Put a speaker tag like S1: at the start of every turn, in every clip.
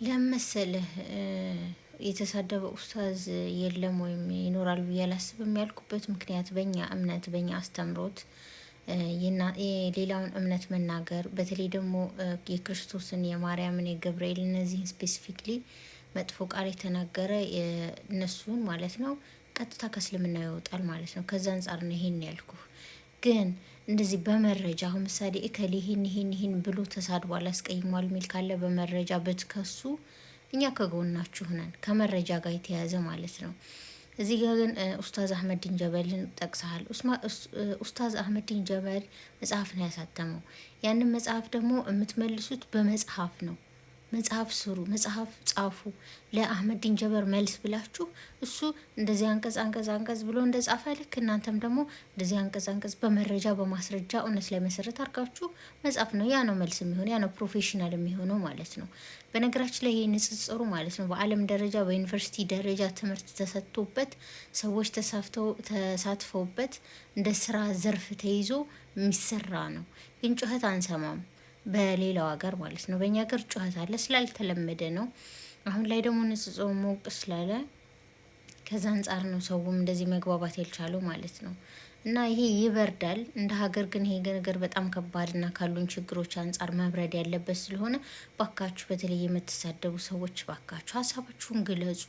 S1: ለመሰለህ የተሳደበ ኡስታዝ የለም ወይም ይኖራል ብዬ አላስብም ያልኩበት ምክንያት በእኛ እምነት በእኛ አስተምሮት የሌላውን እምነት መናገር በተለይ ደግሞ የክርስቶስን የማርያምን የገብርኤል እነዚህን ስፔሲፊክሊ መጥፎ ቃል የተናገረ እነሱን ማለት ነው ቀጥታ ከእስልምና ይወጣል ማለት ነው። ከዛ አንጻር ነው ይሄን ያልኩ። ግን እንደዚህ በመረጃ አሁን ምሳሌ እከሌ ይሄን ብሎ ተሳድቧል አስቀይሟል ሚል ካለ በመረጃ ብትከሱ እኛ ከጎናችሁ ነን፣ ከመረጃ ጋር የተያያዘ ማለት ነው። እዚህ ጋር ግን ኡስታዝ አህመዲን ጀበልን ጠቅሰሃል። ኡስታዝ አህመዲን ጀበል መጽሐፍ ነው ያሳተመው። ያንን መጽሐፍ ደግሞ የምትመልሱት በመጽሐፍ ነው። መጽሐፍ ስሩ፣ መጽሐፍ ጻፉ። ለአህመዲን ጀበር መልስ ብላችሁ እሱ እንደዚህ አንቀጽ ብሎ እንደ ጻፈ ልክ እናንተም ደግሞ እንደዚህ አንቀጽ በመረጃ በማስረጃ እውነት ላይ መሰረት አድርጋችሁ መጽሐፍ ነው። ያ ነው መልስ የሚሆነው፣ ያ ነው ፕሮፌሽናል የሚሆነው ማለት ነው። በነገራችን ላይ ይሄ ንጽጽሩ ማለት ነው በዓለም ደረጃ በዩኒቨርሲቲ ደረጃ ትምህርት ተሰጥቶበት ሰዎች ተሳትፈውበት እንደ ስራ ዘርፍ ተይዞ የሚሰራ ነው። ግን ጩኸት አንሰማም። በሌላው ሀገር ማለት ነው። በእኛ ሀገር ጩኸት አለ ስላልተለመደ ነው። አሁን ላይ ደግሞ ንጽጽሩ ሞቅ ስላለ ከዛ አንጻር ነው ሰውም እንደዚህ መግባባት ያልቻለው ማለት ነው። እና ይሄ ይበርዳል እንደ ሀገር ግን ይሄ ነገር በጣም ከባድና ካሉን ችግሮች አንጻር መብረድ ያለበት ስለሆነ ባካችሁ፣ በተለይ የምትሳደቡ ሰዎች ባካችሁ ሀሳባችሁን ግለጹ።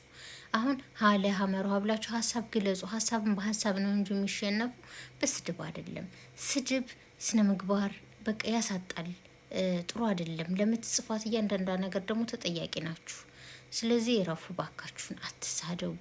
S1: አሁን ሀለ ሀመሩ ብላችሁ ሀሳብ ግለጹ። ሀሳብን በሀሳብ ነው እንጂ የሚሸነፉ በስድብ አይደለም። ስድብ ስነ ምግባር በቃ ያሳጣል። ጥሩ አይደለም። ለምትጽፏት እያንዳንዷ ነገር ደግሞ ተጠያቂ ናችሁ። ስለዚህ ረፉ ባካችሁን፣ አትሳደቡ።